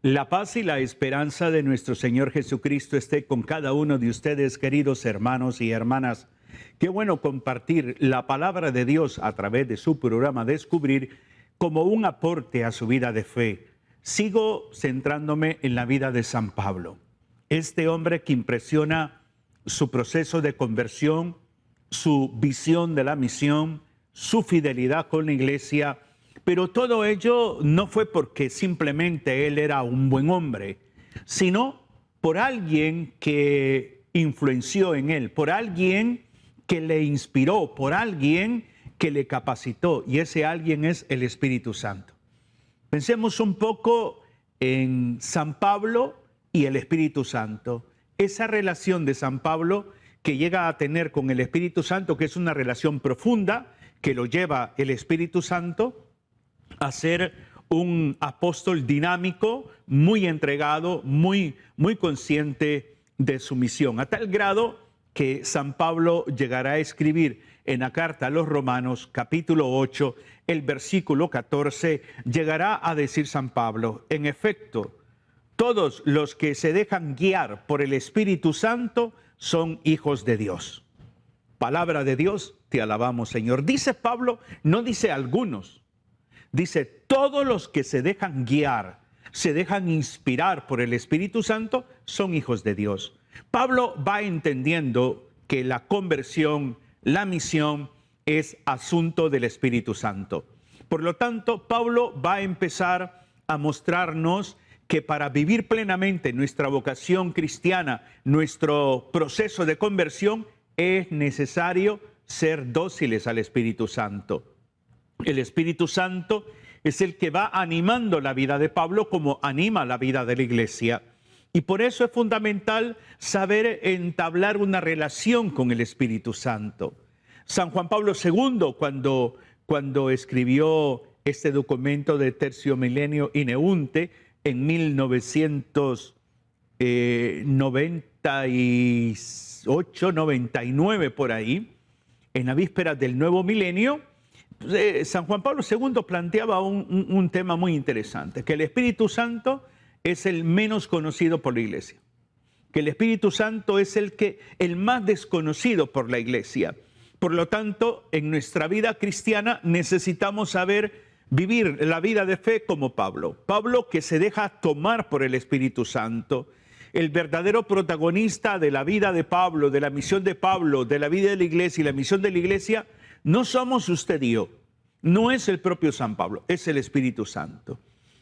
La paz y la esperanza de nuestro Señor Jesucristo esté con cada uno de ustedes, queridos hermanos y hermanas. Qué bueno compartir la palabra de Dios a través de su programa Descubrir como un aporte a su vida de fe. Sigo centrándome en la vida de San Pablo, este hombre que impresiona su proceso de conversión, su visión de la misión, su fidelidad con la iglesia. Pero todo ello no fue porque simplemente él era un buen hombre, sino por alguien que influenció en él, por alguien que le inspiró, por alguien que le capacitó, y ese alguien es el Espíritu Santo. Pensemos un poco en San Pablo y el Espíritu Santo. Esa relación de San Pablo que llega a tener con el Espíritu Santo, que es una relación profunda, que lo lleva el Espíritu Santo a ser un apóstol dinámico, muy entregado, muy consciente de su misión, a tal grado que San Pablo llegará a escribir en la carta a los Romanos, capítulo 8, el versículo 14, llegará a decir San Pablo: en efecto, todos los que se dejan guiar por el Espíritu Santo son hijos de Dios. Palabra de Dios, te alabamos, Señor. Dice Pablo, no dice algunos. Dice, todos los que se dejan guiar, se dejan inspirar por el Espíritu Santo, son hijos de Dios. Pablo va entendiendo que la conversión, la misión, es asunto del Espíritu Santo. Por lo tanto, Pablo va a empezar a mostrarnos que para vivir plenamente nuestra vocación cristiana, nuestro proceso de conversión, es necesario ser dóciles al Espíritu Santo. El Espíritu Santo es el que va animando la vida de Pablo como anima la vida de la iglesia. Y por eso es fundamental saber entablar una relación con el Espíritu Santo. San Juan Pablo II, cuando escribió este documento de Tertio Millennio Ineunte en 1998, 99 por ahí, en la víspera del nuevo milenio, San Juan Pablo II planteaba un tema muy interesante, que el Espíritu Santo es el menos conocido por la iglesia, que el Espíritu Santo es el más desconocido por la iglesia. Por lo tanto, en nuestra vida cristiana necesitamos saber vivir la vida de fe como Pablo. Pablo que se deja tomar por el Espíritu Santo. El verdadero protagonista de la vida de Pablo, de la misión de Pablo, de la vida de la iglesia y la misión de la iglesia, no somos usted y yo, no es el propio San Pablo, es el Espíritu Santo.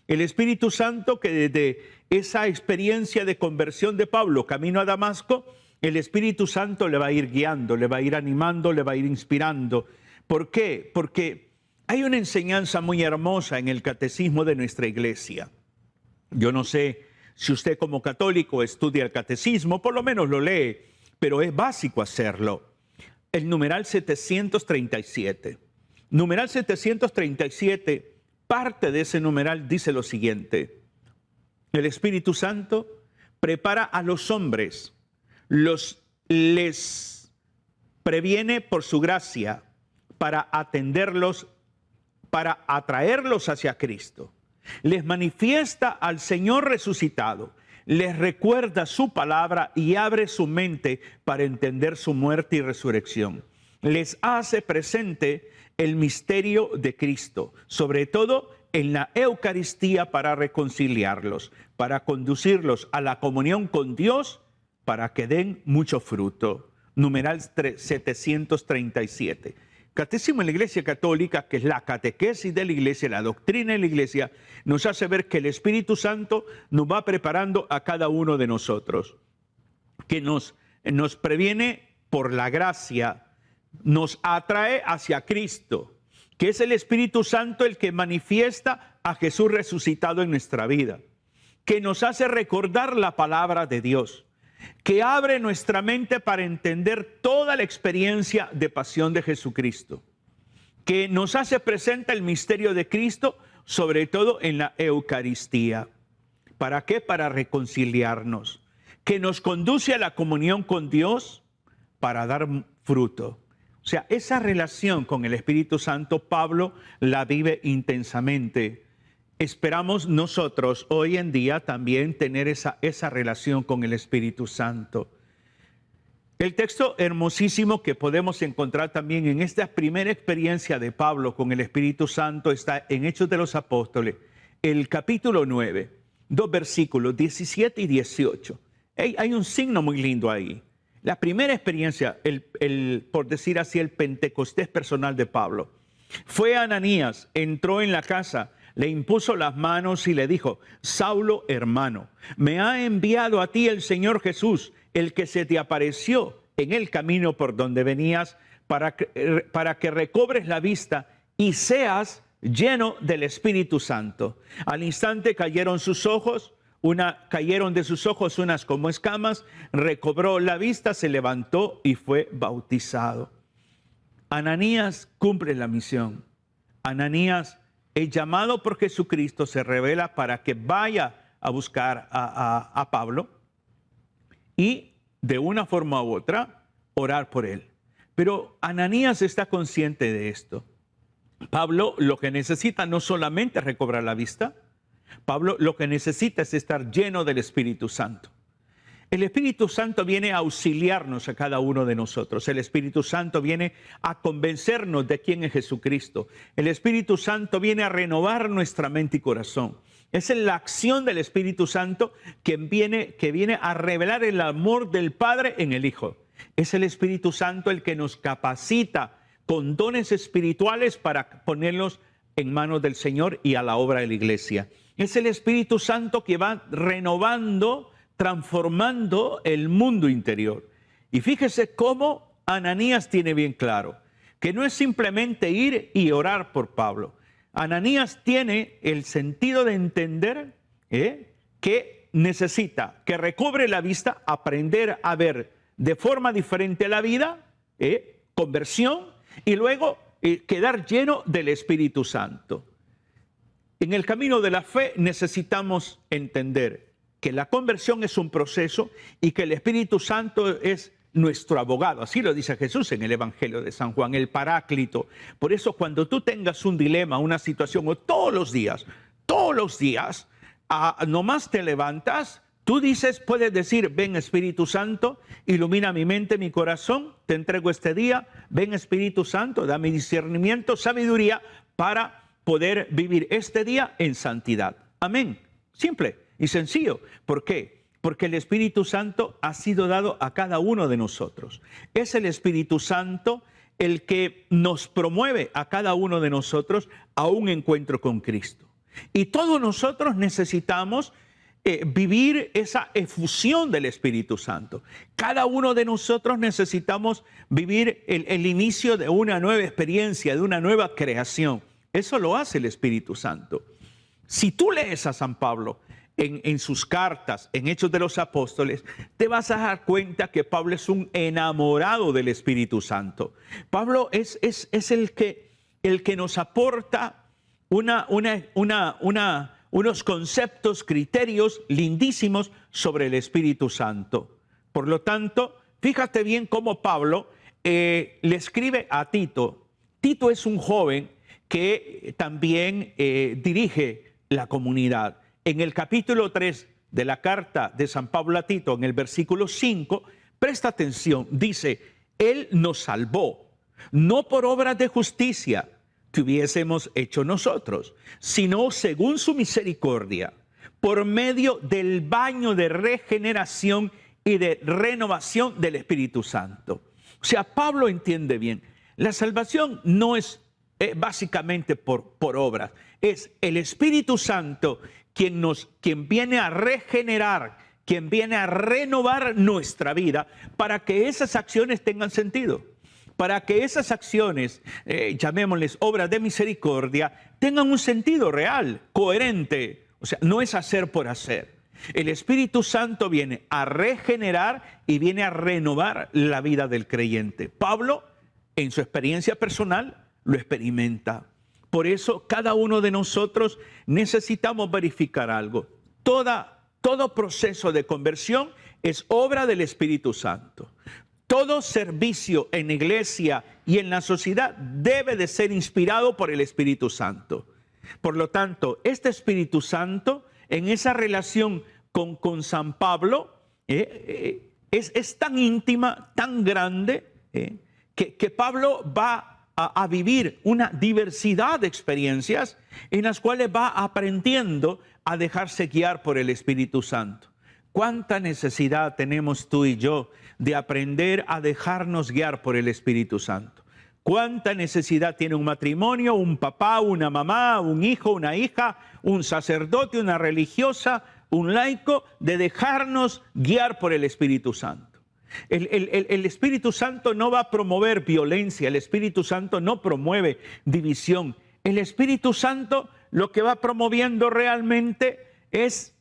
El Espíritu Santo que desde esa experiencia de conversión de Pablo, camino a Damasco, el Espíritu Santo le va a ir guiando, le va a ir animando, le va a ir inspirando. ¿Por qué? Porque hay una enseñanza muy hermosa en el catecismo de nuestra iglesia. Yo no sé si usted como católico estudia el catecismo, por lo menos lo lee, pero es básico hacerlo. El numeral 737. Numeral 737, parte de ese numeral dice lo siguiente: el Espíritu Santo prepara a los hombres, les previene por su gracia para atenderlos, para atraerlos hacia Cristo. Les manifiesta al Señor resucitado, les recuerda su palabra y abre su mente para entender su muerte y resurrección. Les hace presente el misterio de Cristo, sobre todo en la Eucaristía, para reconciliarlos, para conducirlos a la comunión con Dios, para que den mucho fruto. Numeral 737. Catecismo en la Iglesia Católica, que es la catequesis de la Iglesia, la doctrina de la Iglesia, nos hace ver que el Espíritu Santo nos va preparando a cada uno de nosotros, que nos previene por la gracia, nos atrae hacia Cristo, que es el Espíritu Santo el que manifiesta a Jesús resucitado en nuestra vida, que nos hace recordar la palabra de Dios, que abre nuestra mente para entender toda la experiencia de pasión de Jesucristo, que nos hace presente el misterio de Cristo, sobre todo en la Eucaristía. ¿Para qué? Para reconciliarnos, que nos conduce a la comunión con Dios para dar fruto. O sea, esa relación con el Espíritu Santo, Pablo la vive intensamente. esperamos nosotros hoy en día también tener esa relación con el Espíritu Santo. El texto hermosísimo que podemos encontrar también en esta primera experiencia de Pablo con el Espíritu Santo está en Hechos de los Apóstoles, el capítulo 9, 2 versículos 17 y 18. Hay un signo muy lindo ahí. La primera experiencia, por decir así, el Pentecostés personal de Pablo, fue Ananías, entró en la casa, le impuso las manos y le dijo: Saulo, hermano, me ha enviado a ti el Señor Jesús, el que se te apareció en el camino por donde venías, para que recobres la vista y seas lleno del Espíritu Santo. Al instante cayeron de sus ojos unas como escamas, recobró la vista, se levantó y fue bautizado. Ananías cumple la misión. Ananías es llamado por Jesucristo, se revela para que vaya a buscar a Pablo y de una forma u otra orar por él. Pero Ananías está consciente de esto. Pablo lo que necesita no solamente es recobrar la vista, Pablo lo que necesita es estar lleno del Espíritu Santo. El Espíritu Santo viene a auxiliarnos a cada uno de nosotros. El Espíritu Santo viene a convencernos de quién es Jesucristo. El Espíritu Santo viene a renovar nuestra mente y corazón. Es la acción del Espíritu Santo que viene a revelar el amor del Padre en el Hijo. Es el Espíritu Santo el que nos capacita con dones espirituales para ponerlos en manos del Señor y a la obra de la iglesia. Es el Espíritu Santo que va renovando, transformando el mundo interior. Y fíjese cómo Ananías tiene bien claro que no es simplemente ir y orar por Pablo. Ananías tiene el sentido de entender que necesita que recobre la vista, aprender a ver de forma diferente la vida, conversión, y luego quedar lleno del Espíritu Santo. En el camino de la fe necesitamos entender que la conversión es un proceso y que el Espíritu Santo es nuestro abogado. Así lo dice Jesús en el Evangelio de San Juan, el Paráclito. Por eso cuando tú tengas un dilema, una situación, o todos los días, nomás te levantas, tú puedes decir: ven Espíritu Santo, ilumina mi mente, mi corazón, te entrego este día. Ven Espíritu Santo, dame discernimiento, sabiduría para poder vivir este día en santidad. Amén. Simple y sencillo. ¿Por qué? Porque el Espíritu Santo ha sido dado a cada uno de nosotros. Es el Espíritu Santo el que nos promueve a cada uno de nosotros a un encuentro con Cristo. Y todos nosotros necesitamos vivir esa efusión del Espíritu Santo. Cada uno de nosotros necesitamos vivir el inicio de una nueva experiencia, de una nueva creación. Eso lo hace el Espíritu Santo. Si tú lees a San Pablo en sus cartas, en Hechos de los Apóstoles, te vas a dar cuenta que Pablo es un enamorado del Espíritu Santo. Pablo es el que nos aporta unos conceptos, criterios lindísimos sobre el Espíritu Santo. Por lo tanto, fíjate bien cómo Pablo le escribe a Tito. Tito es un joven que también dirige la comunidad. En el capítulo 3 de la carta de San Pablo a Tito, en el versículo 5, presta atención, dice: Él nos salvó, no por obras de justicia que hubiésemos hecho nosotros, sino según su misericordia, por medio del baño de regeneración y de renovación del Espíritu Santo. O sea, Pablo entiende bien, la salvación no es básicamente por obras, es el Espíritu Santo quien viene a regenerar, quien viene a renovar nuestra vida para que esas acciones tengan sentido, para que esas acciones, llamémosles obras de misericordia, tengan un sentido real, coherente. O sea, no es hacer por hacer. El Espíritu Santo viene a regenerar y viene a renovar la vida del creyente. Pablo, en su experiencia personal, lo experimenta. Por eso cada uno de nosotros necesitamos verificar algo. Todo proceso de conversión es obra del Espíritu Santo. Todo servicio en la iglesia y en la sociedad debe de ser inspirado por el Espíritu Santo. Por lo tanto, este Espíritu Santo, en esa relación con San Pablo, es tan íntima, tan grande, que Pablo va a vivir una diversidad de experiencias en las cuales va aprendiendo a dejarse guiar por el Espíritu Santo. ¿Cuánta necesidad tenemos tú y yo de aprender a dejarnos guiar por el Espíritu Santo? ¿Cuánta necesidad tiene un matrimonio, un papá, una mamá, un hijo, una hija, un sacerdote, una religiosa, un laico, de dejarnos guiar por el Espíritu Santo? El Espíritu Santo no va a promover violencia, el Espíritu Santo no promueve división. El Espíritu Santo lo que va promoviendo realmente es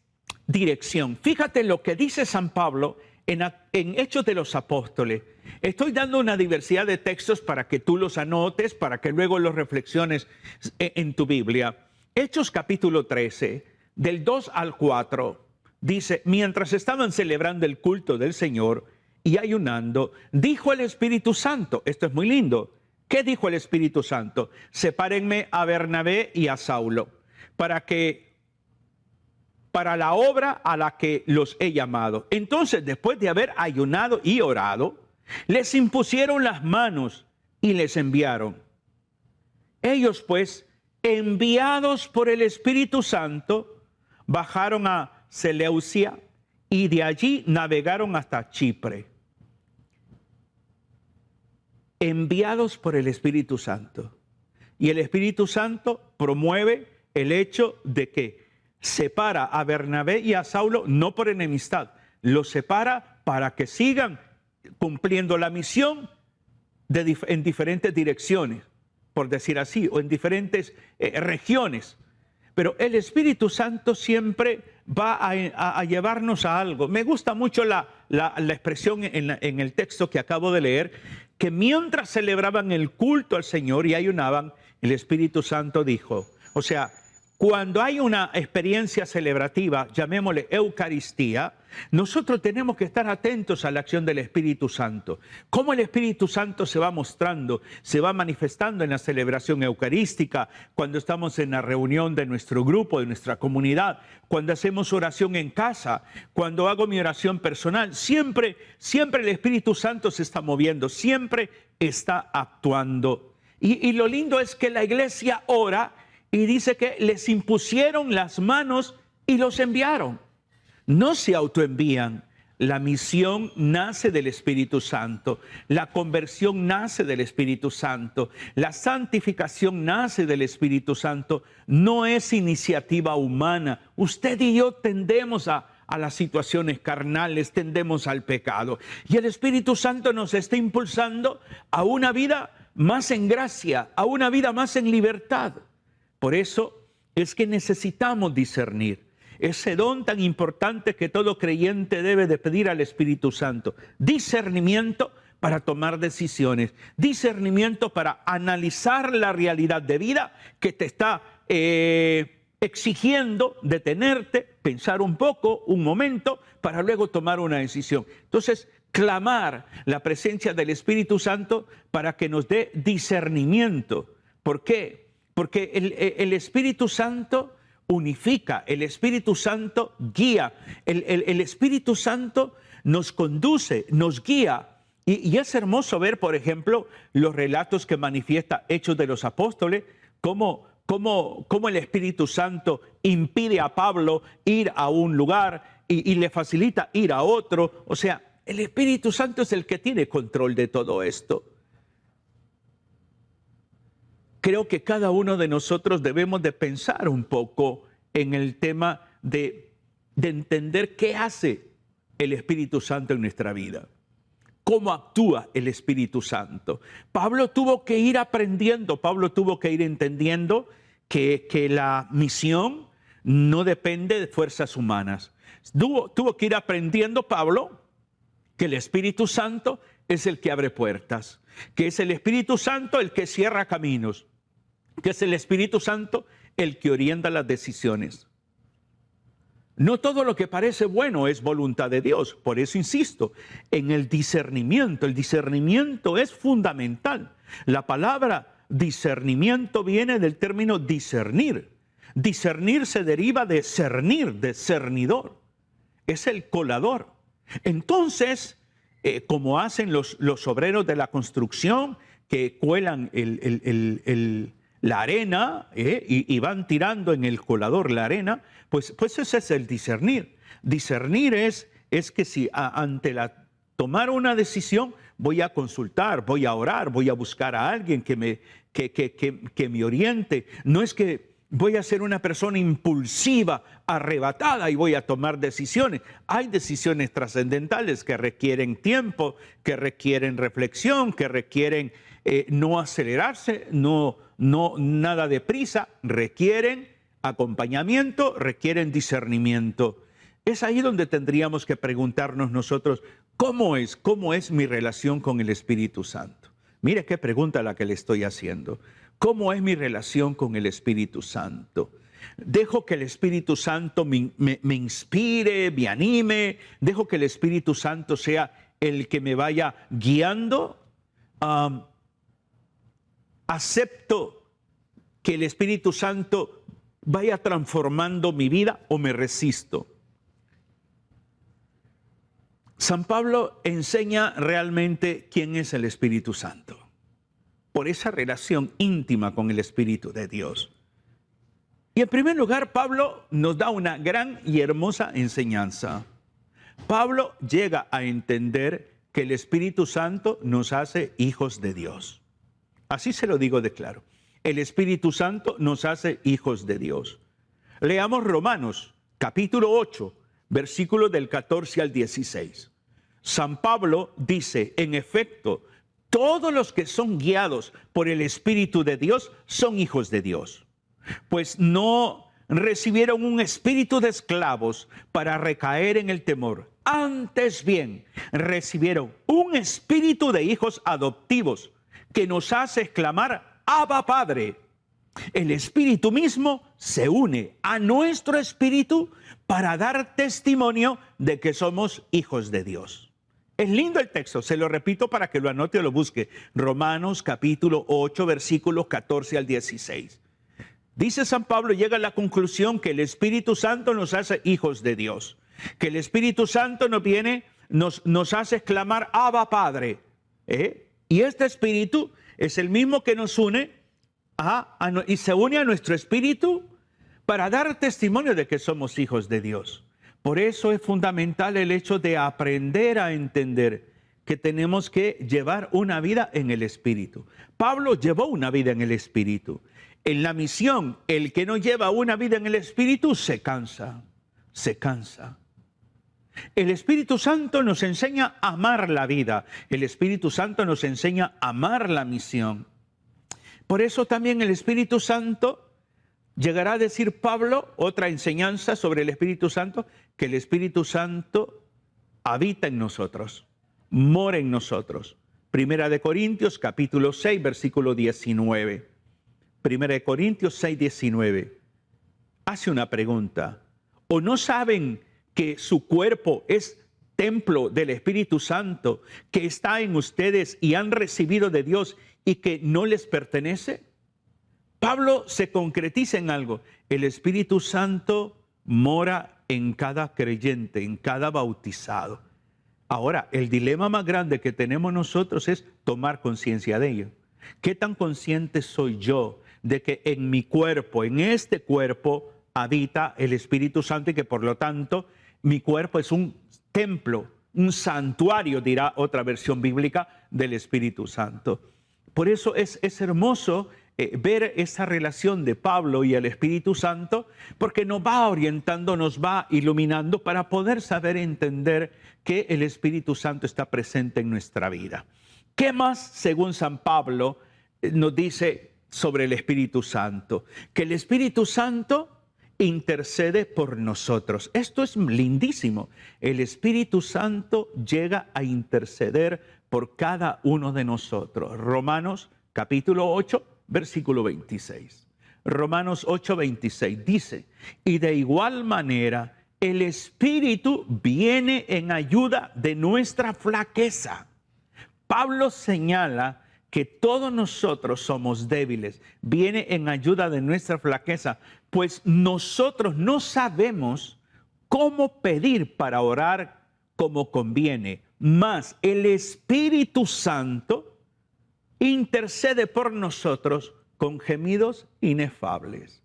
dirección. Fíjate lo que dice San Pablo en Hechos de los Apóstoles. Estoy dando una diversidad de textos para que tú los anotes, para que luego los reflexiones en tu Biblia. Hechos capítulo 13, del 2 al 4, dice: mientras estaban celebrando el culto del Señor y ayunando, dijo el Espíritu Santo, esto es muy lindo. ¿Qué dijo el Espíritu Santo? Sepárenme a Bernabé y a Saulo, para la obra a la que los he llamado. Entonces, después de haber ayunado y orado, les impusieron las manos y les enviaron. Ellos pues, enviados por el Espíritu Santo, bajaron a Seleucia y de allí navegaron hasta Chipre. Enviados por el Espíritu Santo. Y el Espíritu Santo promueve el hecho de que separa a Bernabé y a Saulo no por enemistad, los separa para que sigan cumpliendo la misión en diferentes direcciones, por decir así, o en diferentes regiones. Pero el Espíritu Santo siempre va a llevarnos a algo. Me gusta mucho la expresión en el texto que acabo de leer, que mientras celebraban el culto al Señor y ayunaban, el Espíritu Santo dijo, o sea, cuando hay una experiencia celebrativa, llamémosle Eucaristía, nosotros tenemos que estar atentos a la acción del Espíritu Santo. Cómo el Espíritu Santo se va mostrando, se va manifestando en la celebración eucarística, cuando estamos en la reunión de nuestro grupo, de nuestra comunidad, cuando hacemos oración en casa, cuando hago mi oración personal. Siempre el Espíritu Santo se está moviendo, siempre está actuando. Y lo lindo es que la iglesia ora y dice que les impusieron las manos y los enviaron. No se autoenvían. La misión nace del Espíritu Santo. La conversión nace del Espíritu Santo. La santificación nace del Espíritu Santo. No es iniciativa humana. Usted y yo tendemos a las situaciones carnales, tendemos al pecado. Y el Espíritu Santo nos está impulsando a una vida más en gracia, a una vida más en libertad. Por eso es que necesitamos discernir ese don tan importante que todo creyente debe de pedir al Espíritu Santo. Discernimiento para tomar decisiones, discernimiento para analizar la realidad de vida que te está exigiendo detenerte, pensar un poco, un momento, para luego tomar una decisión. Entonces, clamar la presencia del Espíritu Santo para que nos dé discernimiento. ¿Por qué? Porque el Espíritu Santo unifica, el Espíritu Santo guía, el Espíritu Santo nos conduce, nos guía. Y es hermoso ver, por ejemplo, los relatos que manifiesta Hechos de los Apóstoles, cómo el Espíritu Santo impide a Pablo ir a un lugar y le facilita ir a otro. O sea, el Espíritu Santo es el que tiene control de todo esto. Creo que cada uno de nosotros debemos de pensar un poco en el tema de entender qué hace el Espíritu Santo en nuestra vida. ¿Cómo actúa el Espíritu Santo? Pablo tuvo que ir aprendiendo, Pablo tuvo que ir entendiendo que la misión no depende de fuerzas humanas. Tuvo que ir aprendiendo Pablo que el Espíritu Santo es el que abre puertas, que es el Espíritu Santo el que cierra caminos, que es el Espíritu Santo el que orienta las decisiones. No todo lo que parece bueno es voluntad de Dios. Por eso insisto en el discernimiento. El discernimiento es fundamental. La palabra discernimiento viene del término discernir. Discernir se deriva de cernir, de cernidor. Es el colador. Entonces, como hacen los obreros de la construcción, que cuelan la arena y van tirando en el colador la arena, pues ese es el discernir. Discernir es que si ante tomar una decisión voy a consultar, voy a orar, voy a buscar a alguien que me oriente. No es que voy a ser una persona impulsiva, arrebatada y voy a tomar decisiones. Hay decisiones trascendentales que requieren tiempo, que requieren reflexión, que requieren no acelerarse, no nada de prisa, requieren acompañamiento, requieren discernimiento. Es ahí donde tendríamos que preguntarnos nosotros, ¿cómo es mi relación con el Espíritu Santo? Mire qué pregunta la que le estoy haciendo. ¿Cómo es mi relación con el Espíritu Santo? ¿Dejo que el Espíritu Santo me inspire, me anime? ¿Dejo que el Espíritu Santo sea el que me vaya guiando? ¿Acepto que el Espíritu Santo vaya transformando mi vida o me resisto? San Pablo enseña realmente quién es el Espíritu Santo, por esa relación íntima con el Espíritu de Dios. Y en primer lugar, Pablo nos da una gran y hermosa enseñanza. Pablo llega a entender que el Espíritu Santo nos hace hijos de Dios. Así se lo digo de claro. El Espíritu Santo nos hace hijos de Dios. Leamos Romanos, capítulo 8, versículos del 14 al 16. San Pablo dice, en efecto, todos los que son guiados por el Espíritu de Dios son hijos de Dios. Pues no recibieron un espíritu de esclavos para recaer en el temor. Antes bien, recibieron un espíritu de hijos adoptivos que nos hace exclamar, Abba Padre. El Espíritu mismo se une a nuestro espíritu para dar testimonio de que somos hijos de Dios. Es lindo el texto, se lo repito para que lo anote o lo busque. Romanos capítulo 8, versículos 14 al 16. Dice San Pablo, llega a la conclusión que el Espíritu Santo nos hace hijos de Dios. Que el Espíritu Santo nos hace exclamar, Abba Padre. Y este Espíritu es el mismo que nos une y se une a nuestro espíritu para dar testimonio de que somos hijos de Dios. Por eso es fundamental el hecho de aprender a entender que tenemos que llevar una vida en el Espíritu. Pablo llevó una vida en el Espíritu. En la misión, el que no lleva una vida en el Espíritu se cansa. El Espíritu Santo nos enseña a amar la vida. El Espíritu Santo nos enseña a amar la misión. Por eso también el Espíritu Santo, llegará a decir Pablo, otra enseñanza sobre el Espíritu Santo, que el Espíritu Santo habita en nosotros, mora en nosotros. Primera de Corintios, capítulo 6, versículo 19. Primera de Corintios 6, 19. Hace una pregunta. ¿O no saben que su cuerpo es templo del Espíritu Santo, que está en ustedes y han recibido de Dios y que no les pertenece? Pablo se concretiza en algo. El Espíritu Santo mora en cada creyente, en cada bautizado. Ahora, el dilema más grande que tenemos nosotros es tomar conciencia de ello. ¿Qué tan consciente soy yo de que en mi cuerpo, en este cuerpo, habita el Espíritu Santo y que por lo tanto mi cuerpo es un templo, un santuario, dirá otra versión bíblica, del Espíritu Santo? Por eso es hermoso ver esa relación de Pablo y el Espíritu Santo, porque nos va orientando, nos va iluminando para poder saber entender que el Espíritu Santo está presente en nuestra vida. ¿Qué más, según San Pablo, nos dice sobre el Espíritu Santo? Que el Espíritu Santo intercede por nosotros. Esto es lindísimo. El Espíritu Santo llega a interceder por cada uno de nosotros. Romanos capítulo 8, versículo 26. Romanos 8, 26 dice, y de igual manera el Espíritu viene en ayuda de nuestra flaqueza. Pablo señala que todos nosotros somos débiles, viene en ayuda de nuestra flaqueza, pues nosotros no sabemos cómo pedir para orar como conviene, mas el Espíritu Santo intercede por nosotros con gemidos inefables.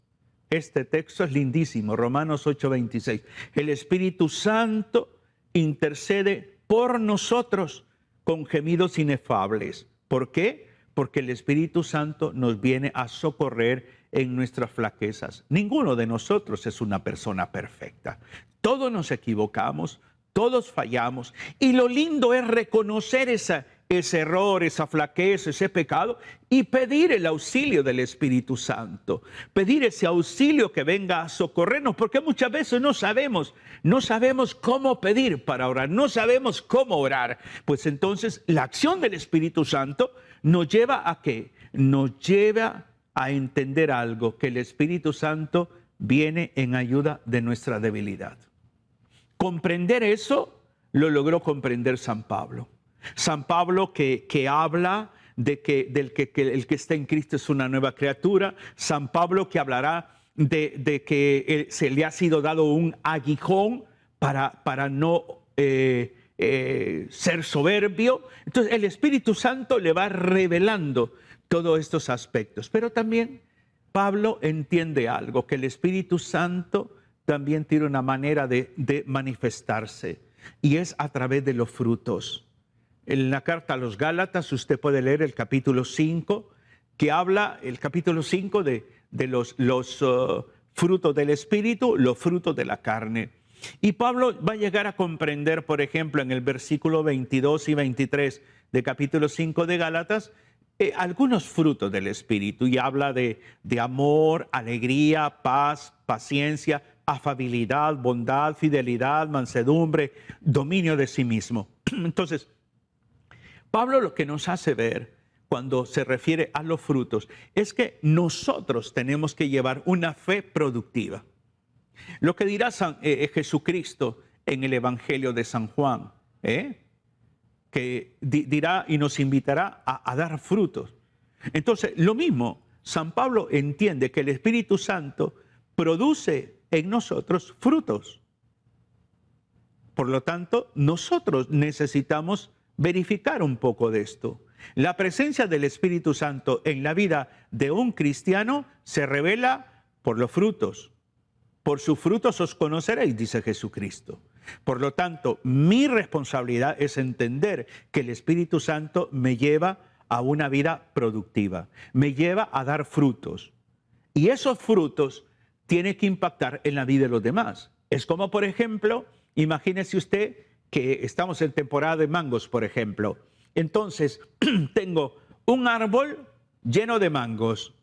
Este texto es lindísimo, Romanos 8:26. El Espíritu Santo intercede por nosotros con gemidos inefables. ¿Por qué? Porque el Espíritu Santo nos viene a socorrer en nuestras flaquezas. Ninguno de nosotros es una persona perfecta. Todos nos equivocamos, todos fallamos. Y lo lindo es reconocer ese error, esa flaqueza, ese pecado y pedir el auxilio del Espíritu Santo. Pedir ese auxilio que venga a socorrernos, porque muchas veces no sabemos cómo pedir para orar, no sabemos cómo orar. Pues entonces la acción del Espíritu Santo nos lleva a ¿qué? Nos lleva a entender algo, que el Espíritu Santo viene en ayuda de nuestra debilidad. Comprender eso lo logró comprender San Pablo. San Pablo que habla de que el que está en Cristo es una nueva criatura. San Pablo que hablará de que se le ha sido dado un aguijón para no ser soberbio. Entonces el Espíritu Santo le va revelando todos estos aspectos. Pero también Pablo entiende algo, que el Espíritu Santo también tiene una manera de manifestarse, y es a través de los frutos. En la carta a los Gálatas usted puede leer el capítulo 5, que habla, el capítulo 5 de los frutos del Espíritu, los frutos de la carne. Y Pablo va a llegar a comprender, por ejemplo, en el versículo 22 y 23 de capítulo 5 de Gálatas, algunos frutos del Espíritu, y habla de amor, alegría, paz, paciencia, afabilidad, bondad, fidelidad, mansedumbre, dominio de sí mismo. Entonces, Pablo lo que nos hace ver cuando se refiere a los frutos es que nosotros tenemos que llevar una fe productiva. Lo que dirá Jesucristo en el Evangelio de San Juan, que dirá y nos invitará a dar frutos. Entonces, lo mismo, San Pablo entiende que el Espíritu Santo produce en nosotros frutos. Por lo tanto, nosotros necesitamos verificar un poco de esto. La presencia del Espíritu Santo en la vida de un cristiano se revela por los frutos. Por sus frutos os conoceréis, dice Jesucristo. Por lo tanto, mi responsabilidad es entender que el Espíritu Santo me lleva a una vida productiva, me lleva a dar frutos. Y esos frutos tienen que impactar en la vida de los demás. Es como, por ejemplo, imagínese usted que estamos en temporada de mangos, por ejemplo. Entonces, tengo un árbol lleno de mangos,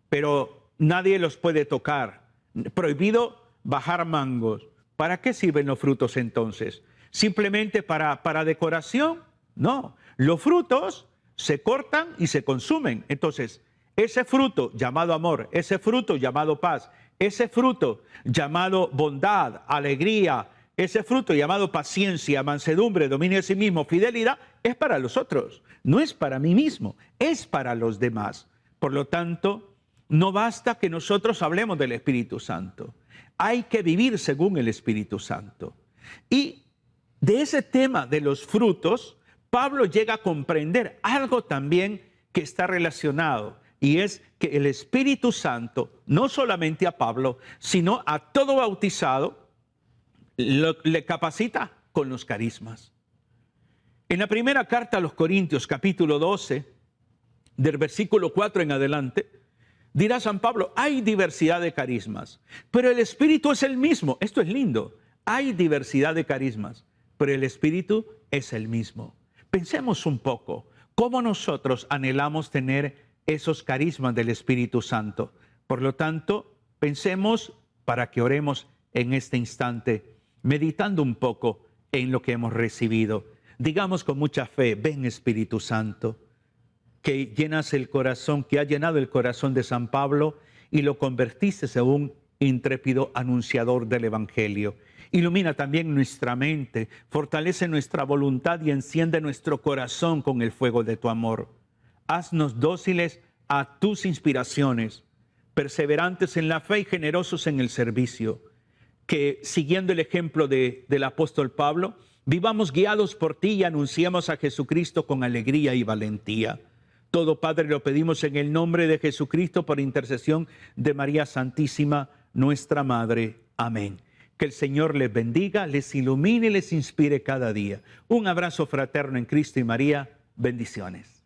pero nadie los puede tocar. Prohibido bajar mangos. ¿Para qué sirven los frutos entonces? ¿Simplemente para decoración? No. Los frutos se cortan y se consumen. Entonces, ese fruto llamado amor, ese fruto llamado paz, ese fruto llamado bondad, alegría, ese fruto llamado paciencia, mansedumbre, dominio de sí mismo, fidelidad, es para los otros. No es para mí mismo, es para los demás. Por lo tanto, no basta que nosotros hablemos del Espíritu Santo. Hay que vivir según el Espíritu Santo. Y de ese tema de los frutos, Pablo llega a comprender algo también que está relacionado, y es que el Espíritu Santo, no solamente a Pablo, sino a todo bautizado, le capacita con los carismas. En la primera carta a los Corintios, capítulo 12, del versículo 4 en adelante, dirá San Pablo, hay diversidad de carismas, pero el Espíritu es el mismo. Esto es lindo. Hay diversidad de carismas, pero el Espíritu es el mismo. Pensemos un poco, ¿cómo nosotros anhelamos tener esos carismas del Espíritu Santo? Por lo tanto, pensemos para que oremos en este instante, meditando un poco en lo que hemos recibido. Digamos con mucha fe, ven Espíritu Santo, que llenas el corazón, que ha llenado el corazón de San Pablo y lo convertiste en un intrépido anunciador del Evangelio. Ilumina también nuestra mente, fortalece nuestra voluntad y enciende nuestro corazón con el fuego de tu amor. Haznos dóciles a tus inspiraciones, perseverantes en la fe y generosos en el servicio. Que siguiendo el ejemplo del apóstol Pablo, vivamos guiados por ti y anunciamos a Jesucristo con alegría y valentía. Todo, Padre, lo pedimos en el nombre de Jesucristo por intercesión de María Santísima, nuestra Madre. Amén. Que el Señor les bendiga, les ilumine y les inspire cada día. Un abrazo fraterno en Cristo y María. Bendiciones.